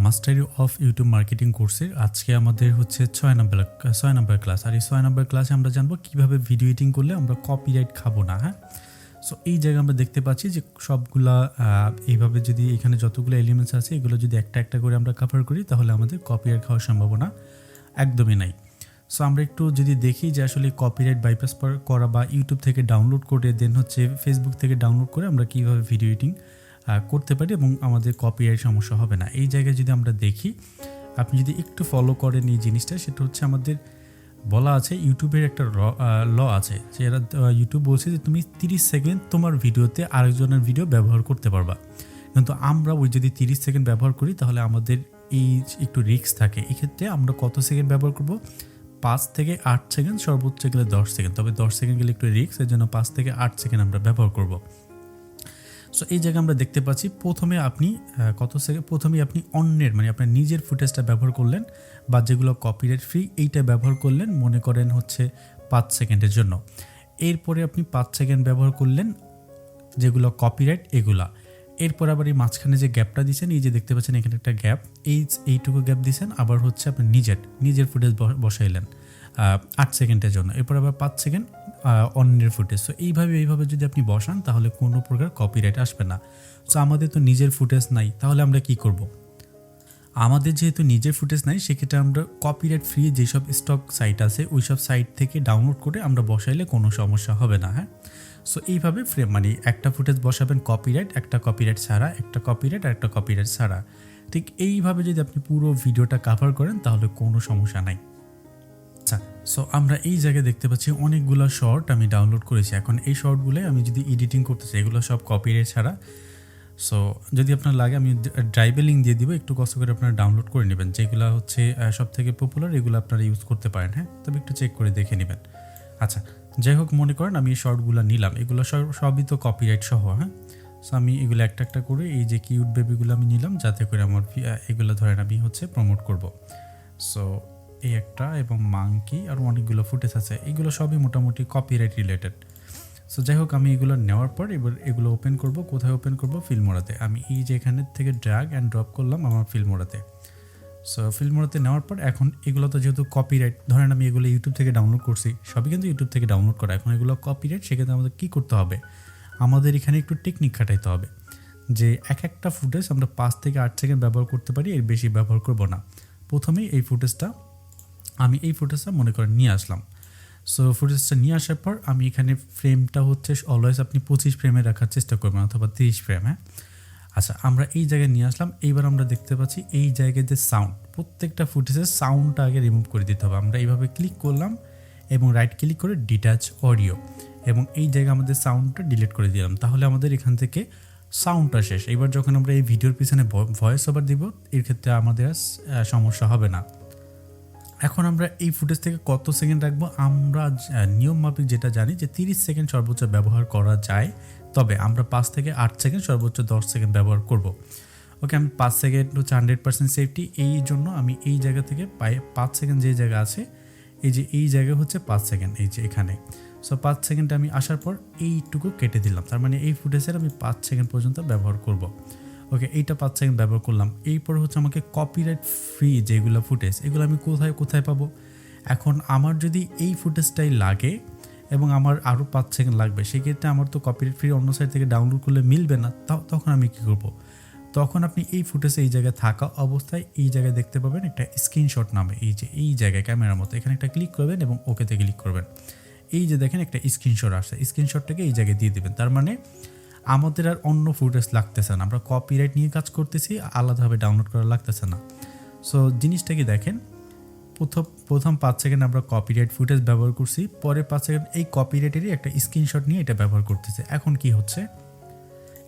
Mashrafe of YouTube marketing কোর্সের আজকে আমাদের হচ্ছে 6 নম্বর ক্লাস। আর এই 6 নম্বর ক্লাসে আমরা জানবো কীভাবে ভিডিও এডিটিং করলে আমরা কপিরাইট খাবো না। হ্যাঁ, সো এই জায়গায় আমরা দেখতে পাচ্ছি যে সবগুলা এইভাবে যদি এখানে যতগুলো এলিমেন্টস আছে এগুলো যদি একটা একটা করে আমরা কভার করি তাহলে আমাদের কপিরাইট খাওয়ার সম্ভাবনা একদমই নাই। সো আমরা একটু যদি দেখি যে আসলে কপিরাইট বাইপাস করা বা ইউটিউব থেকে ডাউনলোড করে দেন হচ্ছে ফেসবুক থেকে ডাউনলোড করে আমরা কীভাবে ভিডিও এডিটিং করতে পারি এবং আমাদের কপিরাইট সমস্যা হবে না। এই জায়গায় যদি আমরা দেখি, আপনি যদি একটু ফলো করেন এই জিনিসটা, সেটা হচ্ছে আমাদের বলা আছে ইউটিউবের একটা ল আছে যে এরা ইউটিউব বলছে যে তুমি 30 সেকেন্ড তোমার ভিডিওতে আরেকজনের ভিডিও ব্যবহার করতে পারবা, কিন্তু আমরা ওই যদি 30 সেকেন্ড ব্যবহার করি তাহলে আমাদের এই একটু রিস্ক থাকে। এক্ষেত্রে আমরা কত সেকেন্ড ব্যবহার করব? 5 থেকে 8 সেকেন্ড, সর্বোচ্চ গেলে 10 সেকেন্ড, তবে 10 সেকেন্ড গেলে একটু রিস্ক, এর জন্য 5 থেকে 8 সেকেন্ড আমরা ব্যবহার করব। সো এই জায়গায় আমরা দেখতে পাচ্ছি প্রথমে আপনি প্রথমেই আপনি অন্যের মানে আপনার নিজের ফুটেজটা ব্যবহার করলেন বা যেগুলো কপিরাইট ফ্রি এইটা ব্যবহার করলেন, মনে করেন হচ্ছে 5 সেকেন্ডের জন্য। এরপরে আপনি 5 সেকেন্ড ব্যবহার করলেন যেগুলো কপিরাইট এগুলা। এরপর আবার এই মাঝখানে যে গ্যাপটা দিয়েছেন, এই যে দেখতে পাচ্ছেন এখানে একটা গ্যাপ, এইটুকু গ্যাপ দিয়েছেন। আবার হচ্ছে আপনি নিজের ফুটেজ বসাইলেন 8 সেকেন্ডের জন্য। এরপর আবার 5 সেকেন্ড অন্যের ফুটেজ। সো এইভাবে যদি আপনি বসান তাহলে কোনো প্রকার কপিরাইট আসবে না। সো আমাদের তো নিজের ফুটেজ নাই, তাহলে আমরা কি করব? আমাদের যেহেতু নিজের ফুটেজ নাই, সেক্ষেত্রে আমরা কপিরাইট ফ্রি যেসব স্টক সাইট আছে ওই সব সাইট থেকে ডাউনলোড করে আমরা বসাইলে কোনো সমস্যা হবে না। হ্যাঁ, সো এইভাবে ফ্রেম মানে একটা ফুটেজ বসাবেন কপিরাইট, একটা কপিরাইট ছাড়া, একটা কপিরাইট আর একটা কপিরাইট ছাড়া। ঠিক এইভাবে যদি আপনি পুরো ভিডিওটা কভার করেন তাহলে কোনো সমস্যা নাই। আচ্ছা, সো আমরা এই জায়গায় দেখতে পাচ্ছি অনেকগুলো শর্ট আমি ডাউনলোড করেছি। এখন এই শর্টগুলোই আমি যদি এডিটিং করতে চাই, এগুলো সব কপিরাইট ছাড়া। সো যদি আপনার লাগে আমি ড্রাইভে লিঙ্ক দিয়ে দিব, একটু কষ্ট করে আপনারা ডাউনলোড করে নেবেন। যেগুলো হচ্ছে সবথেকে পপুলার এগুলো আপনারা ইউজ করতে পারেন। হ্যাঁ, তবে একটু চেক করে দেখে নেবেন। আচ্ছা, যাই হোক, মনে করেন আমি এই শর্টগুলো নিলাম, এগুলো সবই তো কপিরাইট সহ। হ্যাঁ, সো আমি এগুলো একটা একটা করে এই যে কিউট বেবিগুলো আমি নিলাম, যাতে করে আমার এগুলো ধরেন আমি হচ্ছে প্রমোট করব। সো এই একটা এবং মাংকি আর অনেকগুলো ফুটেজ আছে, এগুলো সবই মোটামুটি কপিরাইট রিলেটেড। সো যাই হোক, আমি এগুলো নেওয়ার পর এবার এগুলো ওপেন করব। কোথায় ওপেন করব? ফিল্মোরাতে। আমি এই যে এখানে থেকে ড্র্যাগ অ্যান্ড ড্রপ করলাম আমার ফিল্মোরাতে। সো ফিল্মোরাতে নেওয়ার পর এখন এগুলো তো যেহেতু কপিরাইট, ধরেন আমি এগুলো ইউটিউব থেকে ডাউনলোড করছি, সবই কিন্তু ইউটিউব থেকে ডাউনলোড করা। এখন এগুলো কপিরাইট, সেক্ষেত্রে আমাদের কী করতে হবে? আমাদের এখানে একটু টেকনিক খাটাইতে হবে যে একটা ফুটেজ আমরা 5 থেকে 8 সেকেন্ড ব্যবহার করতে পারি, এর বেশি ব্যবহার করব না। প্রথমেই এই ফুটেজটা মনে করেন নিয়ে আসলাম। সো ফুটেজটা নিয়ে আসার পর আমি এখানে ফ্রেমটা হচ্ছে অলওয়েজ আপনি 25 ফ্রেমে রাখার চেষ্টা করবেন, অথবা 30 ফ্রেম। হ্যাঁ, আচ্ছা, আমরা এই জায়গায় নিয়ে আসলাম। এইবার আমরা দেখতে পাচ্ছি এই জায়গায় যে সাউন্ড, প্রত্যেকটা ফুটেজের সাউন্ডটা আগে রিমুভ করে দিতে হবে। আমরা এইভাবে ক্লিক করলাম এবং রাইট ক্লিক করে ডিটাচ অডিও, এবং এই জায়গায় আমাদের সাউন্ডটা ডিলিট করে দিলাম। তাহলে আমাদের এখান থেকে সাউন্ডটা শেষ। এবার যখন আমরা এই ভিডিওর পিছনে ভয়েস ওভার দিব, এর ক্ষেত্রে আমাদের সমস্যা হবে না। এখন আমরা এই ফুটেজ থেকে কত সেকেন্ড রাখবো? আমরা নিয়ম মাফিক যেটা জানি যে 30 সেকেন্ড সর্বোচ্চ ব্যবহার করা যায়, তবে আমরা 5 থেকে 8 সেকেন্ড সর্বোচ্চ 10 সেকেন্ড ব্যবহার করব। ওকে, আমি 5 সেকেন্ড হচ্ছে 100% সেফটি, এই জন্য আমি এই জায়গা থেকে 5 সেকেন্ড যে জায়গা আছে, এই জায়গা হচ্ছে 5 সেকেন্ড, এই যে এখানে। সো 5 সেকেন্ড আমি আসার পর এইটুকু কেটে দিলাম, তার মানে এই ফুটেজের আমি 5 সেকেন্ড পর্যন্ত ব্যবহার করব। ওকে, এইটা 5 সেকেন্ড ব্যবহার করলাম। এরপর হচ্ছে আমাকে কপিরাইট ফ্রি যেগুলো ফুটেজ, এগুলো আমি কোথায় পাবো? এখন আমার যদি এই ফুটেজটাই লাগে এবং আমার আরও 5 সেকেন্ড লাগবে, সেক্ষেত্রে আমার তো কপিরাইট ফ্রি অন্য সাইট থেকে ডাউনলোড করলে মিলবে না। তখন আমি কী করব? তখন আপনি এই ফুটেজে এই জায়গায় থাকা অবস্থায় এই জায়গায় দেখতে পাবেন একটা স্ক্রিনশট নামে, এই জায়গায় ক্যামেরার মতো, এখানে একটা ক্লিক করবেন এবং ওকেতে ক্লিক করবেন। এই যে দেখেন একটা স্ক্রিনশট আসছে, স্ক্রিনশটটাকে এই জায়গায় দিয়ে দেবেন। তার মানে আমাদের আর অন্য ফুটেজ লাগতেছে না, আমরা কপিরাইট নিয়ে কাজ করতেছি, আলাদাভাবে ডাউনলোড করা লাগতেছে না। সো জিনিসটা কি দেখেন, প্রথম 5 সেকেন্ড আমরা কপিরাইট ফুটেজ ব্যবহার করছি, পরে 5 সেকেন্ড এই কপিরাইটেরই একটা স্ক্রিনশট নিয়ে এটা ব্যবহার করতেছে। এখন কি হচ্ছে?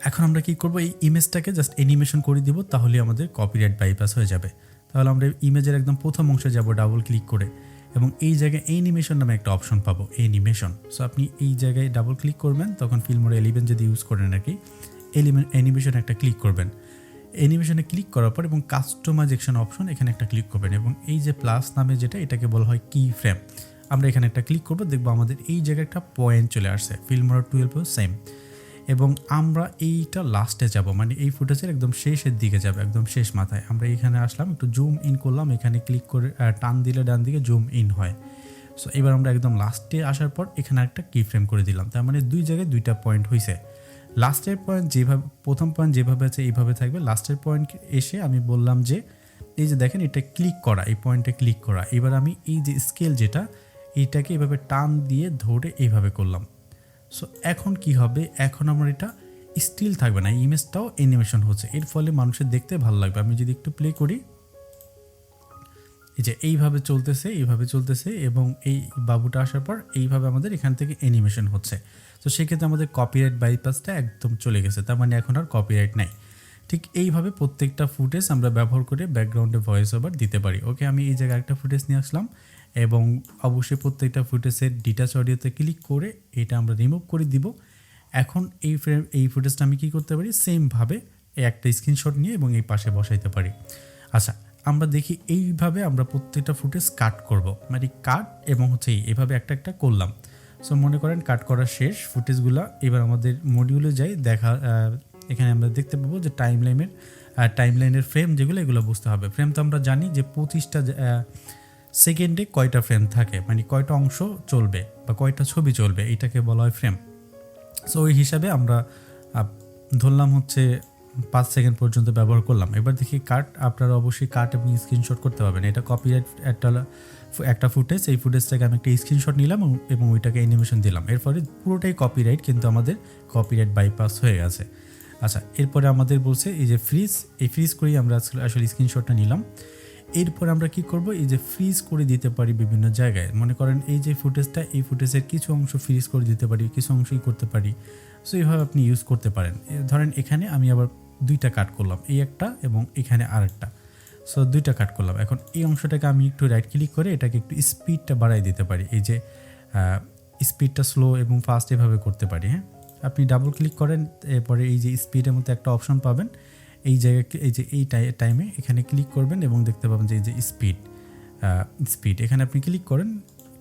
এখন আমরা কি করব? এই ইমেজটাকে জাস্ট অ্যানিমেশন করে দিব, তাহলে আমাদের কপিরাইট বাইপাস হয়ে যাবে। তাহলে আমরা ইমেজের একদম প্রথম অংশে যাব ডাবল ক্লিক করে, এবং এই জায়গায় অ্যানিমেশন নামে একটা অপশন পাবো, অ্যানিমেশন। সো আপনি এই জায়গায় ডাবল ক্লিক করবেন, তখন ফিল্মোরা 11 যদি ইউজ করেন আর কি, অ্যানিমেশন একটা ক্লিক করবেন। অ্যানিমেশনে ক্লিক করার পর এবং কাস্টমাইজেশন অপশন এখানে একটা ক্লিক করবেন, এবং এই যে প্লাস নামে যেটা, এটাকে বলা হয় কি ফ্রেম। আমরা এখানে একটা ক্লিক করবো, দেখবো আমাদের এই জায়গায় একটা পয়েন্ট চলে আসছে, ফিল্মোরা 12 সেম। এবং আমরা এইটা লাস্টে যাব, মানে এই ফুটেজের একদম শেষের দিকে যাব, একদম শেষ মাথায়। আমরা এখানে আসলাম, একটু জুম ইন করলাম, এখানে ক্লিক করে টান দিলে ডান দিকে জুম ইন হয়। সো এবার আমরা একদম লাস্টে আসার পর এখানে একটা কি ফ্রেম করে দিলাম, তার মানে দুই জায়গায় দুইটা পয়েন্ট হয়েছে। লাস্টের পয়েন্ট যেভাবে, প্রথম পয়েন্ট যেভাবে আছে এইভাবে থাকবে, লাস্টের পয়েন্ট এসে আমি বললাম যে এই যে দেখেন এটা ক্লিক করা, এই পয়েন্টে ক্লিক করা। এবার আমি এই যে স্কেল যেটা, এইটাকে এইভাবে টান দিয়ে ধরে এইভাবে করলাম। সো এখন কি হবে, এখন আমার এটা স্টিল থাকবে না, ইমেজটাও অ্যানিমেশন হচ্ছে, এর ফলে মানুষের দেখতে ভালো লাগবে। আমি যদি একটু প্লে করি, এই যে এইভাবে চলতেছে, এইভাবে চলতেছে, এবং এই বাবুটা আসার পর এইভাবে আমাদের এখান থেকে অ্যানিমেশন হচ্ছে। তো সেক্ষেত্রে আমাদের কপিরাইট বাইপাসটা একদম চলে গেছে, তার মানে এখন আর কপিরাইট নাই। ঠিক এইভাবে প্রত্যেকটা ফুটেজ আমরা ব্যবহার করে ব্যাকগ্রাউন্ডে ভয়েস ওভার দিতে পারি। ওকে, আমি এই জায়গায় একটা ফুটেজ নিয়ে আসলাম, এবং অবশ্যই প্রত্যেকটা ফুটেজের ডিটাচ অডিওতে ক্লিক করে এটা আমরা রিমুভ করে দিব। এখন এই ফুটেজটা আমি কী করতে পারি, সেমভাবে একটা স্ক্রিনশট নিয়ে এবং এই পাশে বসাইতে পারি। আচ্ছা, আমরা দেখি এইভাবে আমরা প্রত্যেকটা ফুটেজ কাট করব, মানে কাট এবং হচ্ছে এইভাবে একটা একটা করলাম। সো মনে করেন কাট করা শেষ ফুটেজগুলো, এবার আমাদের মডিউলে যাই, এখানে আমরা দেখতে পাবো যে টাইমলাইনের ফ্রেম যেগুলো, এগুলো বুঝতে হবে। ফ্রেম তো আমরা জানি যে 25টা সেকেন্ডে কয়টা ফ্রেম থাকে, মানে কয়টা অংশ চলবে বা কয়টা ছবি চলবে, এটাকে বলা হয় ফ্রেম। সো ওই হিসাবে আমরা ধরলাম হচ্ছে 5 সেকেন্ড পর্যন্ত ব্যবহার করলাম। এবার দেখি কাট, আপনারা অবশ্যই কাট এবং স্ক্রিনশট করতে পারবেন। এটা কপিরাইট একটা ফুটেজ, এই ফুটেজটাকে আমি একটা স্ক্রিনশট নিলাম এবং ওইটাকে অ্যানিমেশন দিলাম, এর ফলে পুরোটাই কপিরাইট, কিন্তু আমাদের কপিরাইট বাইপাস হয়ে গেছে। আচ্ছা, এরপরে আমাদের বলছে এই যে ফ্রিজ করেই আমরা আসলে স্ক্রিনশটটা নিলাম। এরপর আমরা কি করব, এই যে ফ্রিজ করে দিতে পারি বিভিন্ন জায়গায়। মনে করেন এই যে ফুটেজটা, এই ফুটেজের কিছু অংশ ফ্রিজ করে দিতে পারি, কিছু অংশই করতে পারি। সো এইভাবে আপনি ইউজ করতে পারেন। ধরেন এখানে আমি আবার দুইটা কাট করলাম, এই একটা এবং এখানে আরেকটা। সো দুইটা কাট করলাম। এখন এই অংশটাকে আমি একটু রাইট ক্লিক করে এটাকে একটু স্পিডটা বাড়াই দিতে পারি, এই যে স্পিডটা স্লো এবং ফাস্ট এভাবে করতে পারি। হ্যাঁ, আপনি ডাবল ক্লিক করেন, এরপরে এই যে স্পিডের মধ্যে একটা অপশন পাবেন, এই জায়গায় এই যে এই টাইমে এখানে ক্লিক করবেন এবং দেখতে পাবেন যে এই যে স্পিড এখানে আপনি ক্লিক করেন।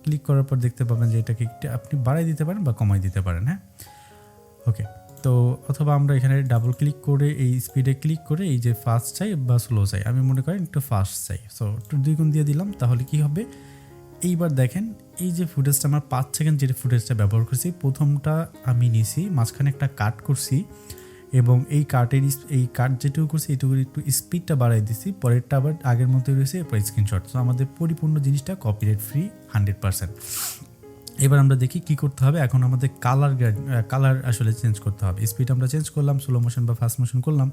ক্লিক করার পর দেখতে পাবেন যে এটাকে একটু আপনি বাড়াই দিতে পারেন বা কমাই দিতে পারেন। হ্যাঁ, ওকে। তো অথবা আমরা এখানে ডাবল ক্লিক করে এই স্পিডে ক্লিক করে এই যে ফাস্ট চাই বা স্লো চাই, আমি মনে করি একটু ফাস্ট চাই। সো একটু 2 গুণ দিয়ে দিলাম, তাহলে কি হবে, এইবার দেখেন এই যে ফুটেজটা আমার 5 সেকেন্ড যে ফুটেজটা ব্যবহার করছি, প্রথমটা আমি নিছি, মাঝখানে একটা কাট করছি এবং এই কাট যেটুকু করছি এটুকুর একটু স্পিডটা বাড়াই দিছি, পরেরটা আবার আগের মতোই রয়েছে, এরপর স্ক্রিনশট। সো আমাদের পরিপূর্ণ জিনিসটা কপিরাইট ফ্রি 100%। এবার আমরা দেখি কি করতে হবে। এখন আমাদের কালার আসলে চেঞ্জ করতে হবে। স্পিড আমরা চেঞ্জ করলাম, স্লো মোশন বা ফাস্ট মোশন করলাম,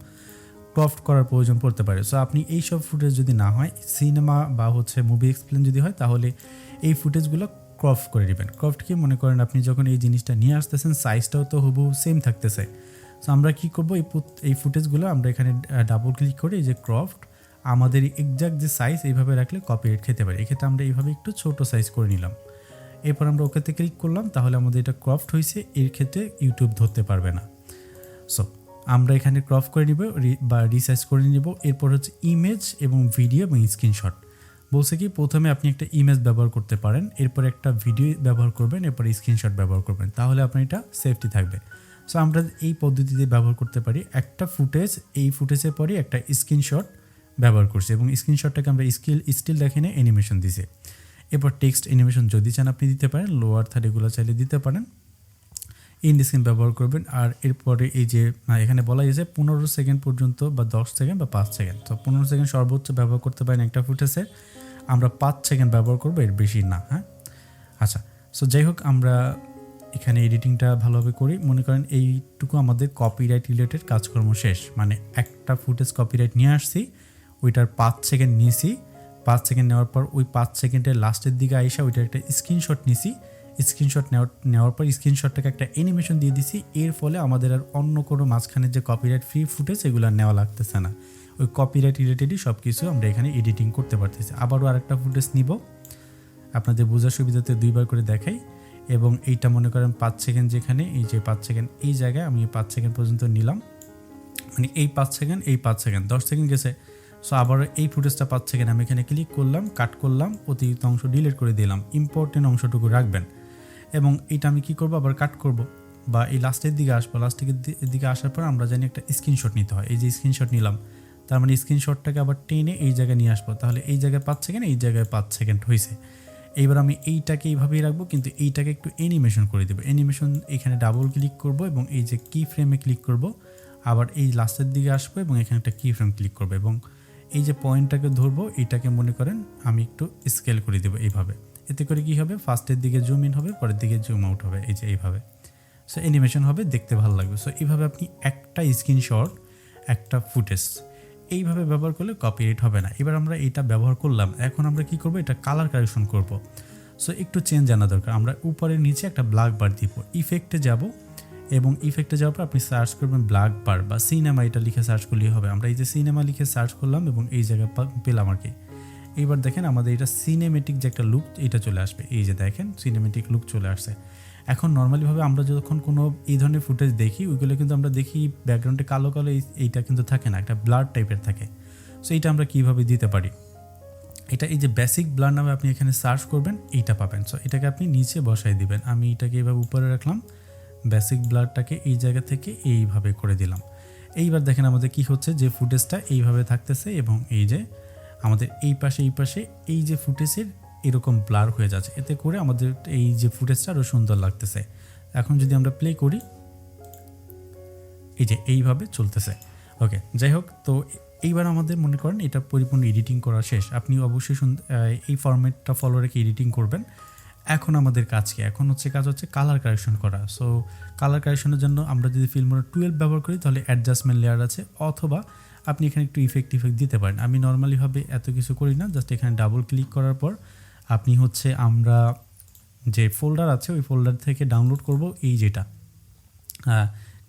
ক্রফট করার প্রয়োজন পড়তে পারে। সো আপনি এই সব ফুটেজ যদি না হয়, সিনেমা বা হচ্ছে মুভি এক্সপ্লেন যদি হয়, তাহলে এই ফুটেজগুলো ক্রফট করে নেবেন। ক্রফট কি, মনে করেন আপনি যখন এই জিনিসটা নিয়ে আসতেছেন, সাইজটাও তো হুবহু সেম থাকতেছে। সো আমরা কী করবো, এই ফুটেজগুলো আমরা এখানে ডাবল ক্লিক করে এই যে ক্রফট, আমাদের এক্সাক্ট যে সাইজ এইভাবে রাখলে কপিরাইট খেতে পারে। এক্ষেত্রে আমরা এইভাবে একটু ছোট সাইজ করে নিলাম, এরপর আমরা ওকেতে ক্লিক করলাম, তাহলে আমাদের এটা ক্রফট হয়েছে, এর ক্ষেত্রে ইউটিউব ধরতে পারবে না। সো আমরা এখানে ক্রপ করে নিব বা রিসাইজ করে নিব। এরপর হচ্ছে ইমেজ এবং ভিডিও এবং স্ক্রিনশট। বলছে কি, প্রথমে আপনি একটা ইমেজ ব্যবহার করতে পারেন, এরপর একটা ভিডিও ব্যবহার করবেন, এরপর স্ক্রিনশট ব্যবহার করবেন, তাহলে আপনার এটা সেফটি থাকবে। সো আমরা এই পদ্ধতিতে ব্যবহার করতে পারি। একটা ফুটেজ, এই ফুটেজের পরে একটা স্ক্রিনশট ব্যবহার করছি এবং স্ক্রিনশটটাকে আমরা স্টিল দেখে নিয়ে অ্যানিমেশন দিছি। এরপর টেক্সট অ্যানিমেশন যদি চান আপনি দিতে পারেন, লোয়ার থার্ড এগুলো চাইলে দিতে পারেন। ইন্ড স্ক্রিন ব্যবহার করবেন। আর এরপরে এই যে এখানে বলা হয়েছে 15 সেকেন্ড পর্যন্ত বা 10 সেকেন্ড বা 5 সেকেন্ড। তো 15 সেকেন্ড সর্বোচ্চ ব্যবহার করতে পারেন একটা ফুটেজে, আমরা 5 সেকেন্ড ব্যবহার করবো, এর বেশি না। হ্যাঁ, আচ্ছা। সো যাই হোক, আমরা এখানে এডিটিংটা ভালোভাবে করি। মনে করেন এইটুকু আমাদের কপিরাইট রিলেটেড কাজকর্ম শেষ। মানে একটা ফুটেজ কপিরাইট নিয়ে আসছি, ওইটার 5 সেকেন্ড নিয়েছি, 5 সেকেন্ড নেওয়ার পর ওই 5 সেকেন্ডের লাস্টের দিকে আইসা ওইটার একটা স্ক্রিনশট নিছি, স্ক্রিনশট নেওয়ার পর স্ক্রিনশটটাকে একটা অ্যানিমেশন দিয়ে দিছি। এর ফলে আমাদের আর অন্য কোনো মাঝখানে যে কপিরাইট ফ্রি ফুটেজ এগুলো নেওয়া লাগতেছে না, ওই কপিরাইট রিলেটেডই সব কিছু আমরা এখানে এডিটিং করতে পারতেছি। আবারও আরেকটা ফুটেজ নিব, আপনাদের বোঝার সুবিধাতে 2বার করে দেখাই। এবং এইটা মনে করেন 5 সেকেন্ড, যেখানে এই যে 5 সেকেন্ড, এই জায়গায় আমি 5 সেকেন্ড পর্যন্ত নিলাম, মানে এই 5 সেকেন্ড, এই 5 সেকেন্ড, 10 সেকেন্ড গেছে। সো আবার এই ফুটেজটা 5 সেকেন্ড, আমি এখানে ক্লিক করলাম, কাট করলাম, অতিরিক্ত অংশ ডিলিট করে দিলাম, ইম্পর্টেন্ট অংশটুকু রাখবেন। এবং এটা আমি কি করব, আবার কাট করব, বা এই লাস্টের দিকে আসবো, লাস্টের দিকে আসার পর আমরা জানি একটা স্ক্রিনশট নিতে হয়। এই যে স্ক্রিনশট নিলাম, তার মানে স্ক্রিনশটটাকে আবার টেনে এই জায়গায় নিয়ে আসবো, তাহলে এই জায়গায় 5 সেকেন্ড, এই জায়গায় 5 সেকেন্ড হয়েছে। এইবার আমি এইটাকে এইভাবেই রাখবো, কিন্তু এইটাকে একটু অ্যানিমেশন করে দেবো। অ্যানিমেশন এখানে ডাবল ক্লিক করব এবং এই যে কি ফ্রেমে ক্লিক করব, আবার এই লাস্টের দিকে আসবো এবং এখানে একটা কি ফ্রেম ক্লিক করবো এবং এই যে পয়েন্টটাকে ধরবো, এইটাকে মনে করেন আমি একটু স্কেল করে দেবো এইভাবে। এতে করে কি হবে, ফার্স্টের দিকে জুম ইন হবে, পরের দিকে জুম আউট হবে, এই যে এইভাবে। সো অ্যানিমেশন হবে, দেখতে ভালো লাগবে। সো এইভাবে আপনি একটা স্ক্রিনশট, একটা ফুটেজ এইভাবে ব্যবহার করলে কপিরাইট হবে না। এবার আমরা এটা ব্যবহার করলাম, এখন আমরা কি করব, এটা কালার কারেকশন করব। সো একটু চেঞ্জ জানা দরকার। আমরা উপরের নিচে একটা ব্ল্যাক বার দিব, ইফেক্টে যাব এবং ইফেক্টে যাওয়ার পর আপনি সার্চ করবেন ব্ল্যাক বার বা সিনেমা, এটা লিখে সার্চ করলেই হবে। আমরা এই যে সিনেমা লিখে সার্চ করলাম এবং এই জায়গায় পেলাম আর কি। এইবার দেখেন আমাদের এটা সিনেমেটিক যে একটা লুক, এটা চলে আসবে। এই যে দেখেন সিনেমেটিক লুক চলে আসছে। এখন নর্মালিভাবে আমরা যখন কোনো এই ধরনের ফুটেজ দেখি, ওইগুলো কিন্তু আমরা দেখি ব্যাকগ্রাউন্ডে কালো কালো, এইটা কিন্তু থাকে না, একটা ব্লার টাইপের থাকে। সো এইটা আমরা কীভাবে দিতে পারি, এটা এই যে বেসিক ব্লার নামে আপনি এখানে সার্চ করবেন, এইটা পাবেন। সো এটাকে আপনি নিচে বসাই দিবেন। আমি এটাকে এইভাবে উপরে রাখলাম, বেসিক ব্লারটাকে এই জায়গা থেকে এইভাবে করে দিলাম। এইবার দেখেন আমাদের কি হচ্ছে, যে ফুটেজটা এইভাবে থাকতেছে এবং এই যে আমাদের এই পাশে এই যে ফুটেজের এরকম ব্লার হয়ে যাচ্ছে। এতে করে আমাদের এই যে ফুটেজটা আরও সুন্দর লাগতেছে। এখন যদি আমরা প্লে করি, এই যে এইভাবে চলতেছে। ওকে, যাই হোক, তো এইবার আমাদের মনে করেন এটা পরিপূর্ণ এডিটিং করা শেষ। আপনি অবশ্যই এই ফরম্যাটটা ফলো রেখে এডিটিং করবেন। এখন আমাদের কাজ কি, এখন কাজ হচ্ছে কালার কারেকশন করা। সো কালার কারেকশনের জন্য আমরা যদি ফিল্মোরা 12 ব্যবহার করি, তাহলে অ্যাডজাস্টমেন্ট লেয়ার আছে, অথবা আপনি এখানে একটু ইফেক্ট দিতে পারেন। আমি নর্মালিভাবে এত কিছু করি না, জাস্ট এখানে ডাবল ক্লিক করার পর আপনি আমরা যে ফোল্ডার আছে ওই ফোল্ডার থেকে ডাউনলোড করব এই যেটা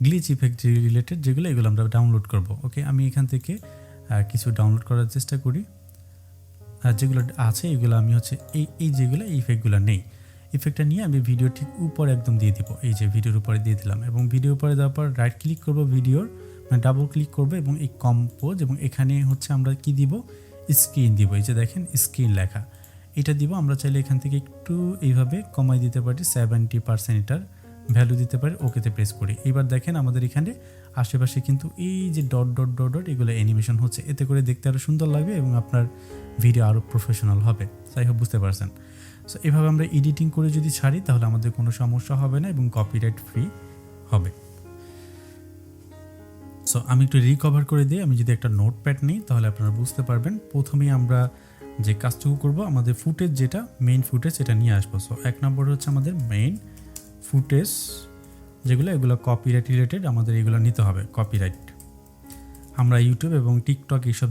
গ্লিচ ইফেক্ট রিলেটেড যেগুলো, এগুলো আমরা ডাউনলোড করব। ওকে, আমি এখান থেকে কিছু ডাউনলোড করার চেষ্টা করি। যেগুলো আছে এগুলো আমি এই যেগুলো এই ইফেক্টগুলো নেই, ইফেক্টটা নিয়ে আমি ভিডিও ঠিক উপরে একদম দিয়ে দিব। এই যে ভিডিওর উপরে দিয়ে দিলাম এবং ভিডিওর উপরে দেওয়ার পর রাইট ক্লিক করব, ভিডিওর মানে ডাবল ক্লিক করব এবং এই কম্পোজ, এবং এখানে আমরা কি দিব, স্ক্রিন দিব। এই যে দেখেন স্ক্রিন লেখা, এটা দিব। আমরা চাইলে এখান থেকে একটু এইভাবে কমাই দিতে পারি, 70% এটার ভ্যালু দিতে পারি। ওকেতে প্রেস করি। এবার দেখেন আমাদের এখানে আশেপাশে কিন্তু এই যে ডট ডট ডট ডট এগুলো অ্যানিমেশন হচ্ছে। এতে করে দেখতে আরও সুন্দর লাগবে এবং আপনার ভিডিও আরও প্রফেশনাল হবে। যাই হোক, বুঝতে পারছেন। সো এভাবে আমরা এডিটিং করে যদি ছাড়ি, তাহলে আমাদের কোনো সমস্যা হবে না এবং কপিরাইট ফ্রি হবে। সো আমি একটু রিকভার করে দিই। আমি যদি একটা নোটপ্যাড নিই, তাহলে আপনারা বুঝতে পারবেন। প্রথমেই আমরা যে কাজটুকু করবো, আমাদের ফুটেজ যেটা মেইন ফুটেজ, এটা নিয়ে আসবো। সো 1 নম্বর হচ্ছে আমাদের মেইন ফুটেজ এগুলো কপিরাইট রিলেটেড, আমাদের এগুলো নিতে হবে। কপিরাইট আমরা ইউটিউব এবং টিকটক এইসব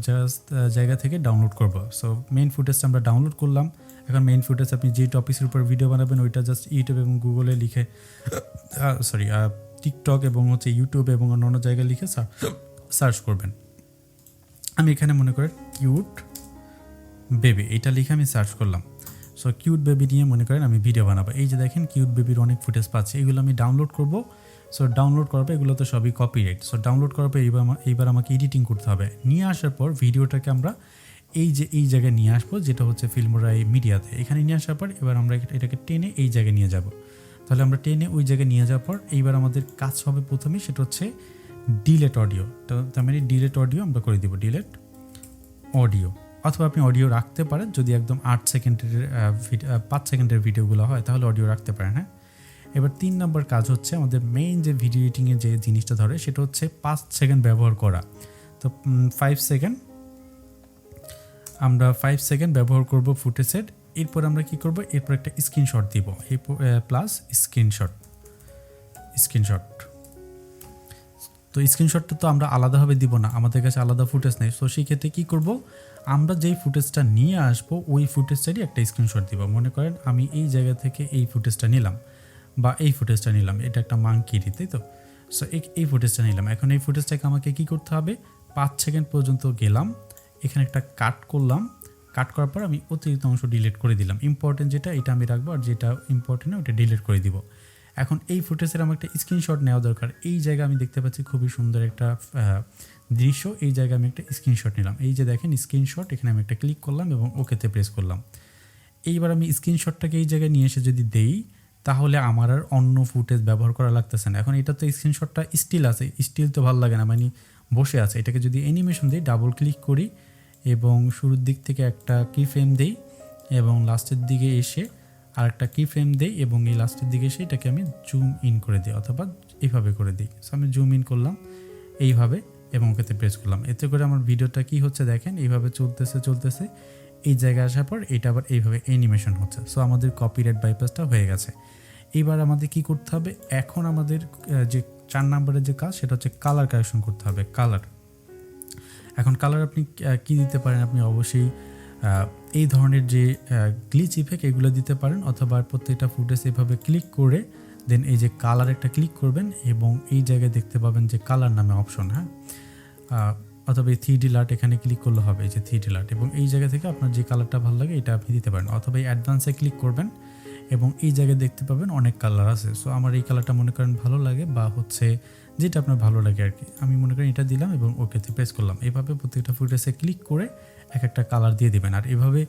জায়গা থেকে ডাউনলোড করব। সো মেইন ফুটেজটা আমরা ডাউনলোড করলাম। এখন মেইন ফুটেজ আপনি যে টপিকের উপর ভিডিও বানাবেন, ওইটা জাস্ট ইউটিউব এবং গুগলে লিখে টিকটক এবং ইউটিউব এবং অন্য জায়গায় লিখে সার্চ করবেন। আমি এখানে মনে করেন কিউট বেবি, এটা লিখে আমি সার্চ করলাম। সো কিউট বেবি নিয়ে মনে করেন আমি ভিডিও বানাবো। এই যে দেখেন কিউট বেবির অনেক ফুটেজ পাচ্ছি, এগুলো আমি ডাউনলোড করব। সো ডাউনলোড করার পর এগুলো তো সবই কপিরাইট। সো ডাউনলোড করার পর এইবার আমাকে এডিটিং করতে হবে। নিয়ে আসার পর ভিডিওটাকে আমরা এই জায়গায় নিয়ে আসবো, যেটা হচ্ছে ফিল্মোরা মিডিয়াতে। এখানে নিয়ে আসার পর এবার আমরা এটাকে টেনে এই জায়গায় নিয়ে যাব। তাহলে আমরা টেনে ওই জায়গায় নিয়ে যাওয়ার পর এইবার আমাদের কাজ হবে প্রথমেই, সেটা হচ্ছে ডিলেট অডিও। তার মানে ডিলেট অডিও আমরা করে দিব, ডিলেট অডিও। অথবা আপনি অডিও রাখতে পারেন, যদি একদম 8 সেকেন্ডের 5 সেকেন্ডের ভিডিওগুলো হয়, তাহলে অডিও রাখতে পারেন। হ্যাঁ, এবার 3 নম্বর কাজ হচ্ছে আমাদের মেইন যে ভিডিও এডিটিংয়ে যে জিনিসটা ধরে, সেটা হচ্ছে 5 সেকেন্ড ব্যবহার করা। তো 5 সেকেন্ড আমরা 5 সেকেন্ড ব্যবহার করব ফুটেজের। এরপর আমরা কি করব, এরপর একটা স্ক্রিনশট দিব, প্লাস স্ক্রিনশট। তো স্ক্রিনশটটা তো আমরা আলাদাভাবে দিব না, আমাদের কাছে আলাদা ফুটেজ নেই। তো সেই ক্ষেত্রে কী করব, আমরা যেই ফুটেজটা নিয়ে আসবো ওই ফুটেজটারই একটা স্ক্রিনশট দিব। মনে করেন আমি এই জায়গা থেকে এই ফুটেজটা নিলাম বা এই ফুটেজটা নিলাম, এটা একটা মাংকিরি, তাই তো। সো এই ফুটেজটা নিলাম। এখন এই ফুটেজটাকে আমাকে কী করতে হবে, 5 সেকেন্ড পর্যন্ত গেলাম, এখানে একটা কাট করলাম। কাট করার পর আমি অতিরিক্ত অংশ ডিলিট করে দিলাম। ইম্পর্টেন্ট যেটা এটা আমি রাখবো, আর যেটা ইম্পর্টেন্ট না ওটা ডিলিট করে দিব। এখন এই ফুটেজের আমার একটা স্ক্রিনশট নেওয়া দরকার। এই জায়গায় আমি দেখতে পাচ্ছি খুবই সুন্দর একটা দৃশ্য, এই জায়গায় আমি একটা স্ক্রিনশট নিলাম। এই যে দেখেন স্ক্রিনশট, এখানে আমি একটা ক্লিক করলাম এবং ওকেতে প্রেস করলাম। এইবার আমি স্ক্রিনশটটাকে এই জায়গায় নিয়ে এসে যদি দেই, তাহলে আমার আর অন্য ফুটেজ ব্যবহার করা লাগতেছে না। এখন এটা তো স্ক্রিনশটটা স্টিল আছে, স্টিল তো ভালো লাগে না, মানে বসে আছে। এটাকে যদি অ্যানিমেশন দিই, ডাবল ক্লিক করি এবং শুরুর দিক থেকে একটা কি ফ্রেম দিই এবং লাস্টের দিকে এসে আর একটা কি ফ্রেম দিই এবং এই লাস্টের দিকে এসে এটাকে আমি জুম ইন করে দিই অথবা এইভাবে করে দিই। সো আমি জুম ইন করলাম এইভাবে এবং ওকেতে প্রেস করলাম। এতে করে আমার ভিডিওটা কি হচ্ছে দেখেন, এইভাবে চলতেছে, এই জায়গায় আসার পর এটা আবার এইভাবে অ্যানিমেশন হচ্ছে। সো আমাদের কপিরাইট বাইপাসটা হয়ে গেছে। এইবার আমাদের কি করতে হবে, এখন আমাদের যে 4 নম্বরের যে কাজ সেটা হচ্ছে কালার কারেকশন করতে হবে। কালার, এখন কালার আপনি কি দিতে পারেন, আপনি অবশ্যই এই ধরনের যে গ্লিচ ইফেক্ট এগুলো দিতে পারেন, অথবা প্রত্যেকটা ফুটেজ এভাবে ক্লিক করে দেন এই যে কালার একটা ক্লিক করবেন এবং এই জায়গায় দেখতে পাবেন যে কালার নামে অপশন, হ্যাঁ, অথবা এই 3D লাইট এখানে ক্লিক করলে হবে, এই যে 3D লাইট, এবং এই জায়গা থেকে আপনার যে কালারটা ভালো লাগে এটা আপনি দিতে পারেন, অথবা এই অ্যাডভান্সে ক্লিক করবেন এবং এই জায়গায় দেখতে পাবেন অনেক কালার আছে। সো আমার এই কালারটা মনে করেন ভালো লাগে বা হচ্ছে যেটা আপনার ভালো লাগে আর কি, আমি মনে করেন এটা দিলাম এবং ওকেতে প্রেস করলাম। এইভাবে প্রত্যেকটা ফুটেজে ক্লিক করে এক একটা কালার দিয়ে দিবেন। আর এভাবে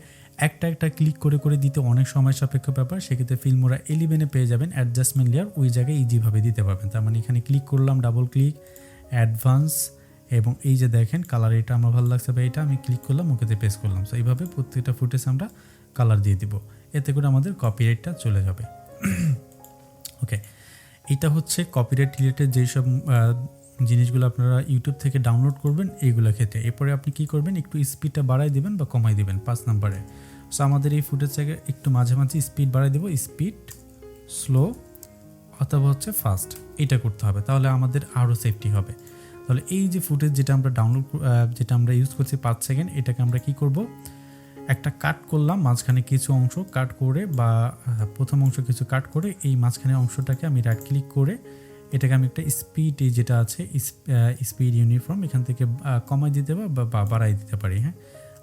একটা ক্লিক করে দিতে অনেক সময় সাপেক্ষ ব্যাপার, সেক্ষেত্রে ফিল্মোরা 11-এ পেয়ে যাবেন অ্যাডজাস্টমেন্ট লেয়ার, ওই জায়গায় ইজিভাবে দিতে পারবেন। তার মানে এখানে ক্লিক করলাম, ডাবল ক্লিক, অ্যাডভান্স, এবং এই যে দেখেন কালার এটা আমার ভালো লাগছে বা এটা আমি ক্লিক করলাম, ওকেতে প্রেস করলাম। সো এইভাবে প্রত্যেকটা ফুটেজ আমরা কালার দিয়ে দিব, এতে করে আমাদের কপিরাইটটা চলে যাবে। ওকে, এটা হচ্ছে কপিরাইট রিলেটেড যেসব জিনিসগুলো আপনারা ইউটিউব থেকে ডাউনলোড করবেন এইগুলোর ক্ষেত্রে। এরপরে আপনি কি করবেন, একটু স্পিডটা বাড়াই দিবেন বা কমাই দিবেন 5 নম্বরে। সো আমাদের এই ফুটেজ থেকে একটু মাঝে স্পিড বাড়াই দেবো, স্পিড, স্লো অথবা হচ্ছে ফাস্ট, এটা করতে হবে, তাহলে আমাদের আরও সেফটি হবে। তাহলে এই যে ফুটেজ যেটা আমরা ইউজ করছি 5 সেকেন্ড, এটাকে আমরা কি করব, একটা কাট করলাম, মাঝখানে কিছু অংশ কাট করে বা প্রথম অংশ কিছু কাট করে এই মাঝখানে অংশটাকে আমি রাইট ক্লিক করে এটাকে আমি একটা স্পিড, এই যেটা আছে স্পিড ইউনিফর্ম, এখান থেকে কমাই দিতে বা বাড়াই দিতে পারি। হ্যাঁ,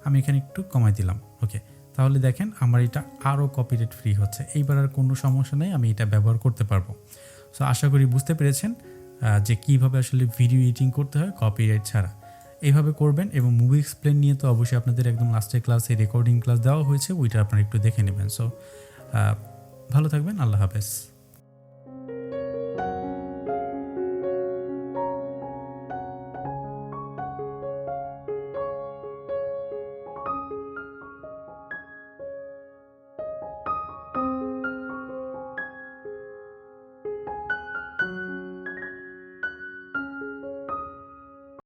আমি এখানে একটু কমাই দিলাম। ওকে, তাহলে দেখেন আমার এটা আরও কপিরাইট ফ্রি হচ্ছে, এইবার আর কোনো সমস্যা নেই, আমি এটা ব্যবহার করতে পারবো। সো আশা করি বুঝতে পেরেছেন যে কীভাবে আসলে ভিডিও এডিটিং করতে হয় কপিরাইট ছাড়া। এইভাবে করবেন। এবং মুভি এক্সপ্লেন নিয়ে তো অবশ্যই আপনাদের একদম লাস্টের ক্লাসে রেকর্ডিং ক্লাস দেওয়া হয়েছে, ওইটা আপনারা একটু দেখে নেবেন। সো ভালো থাকবেন, আল্লাহ হাফেজ।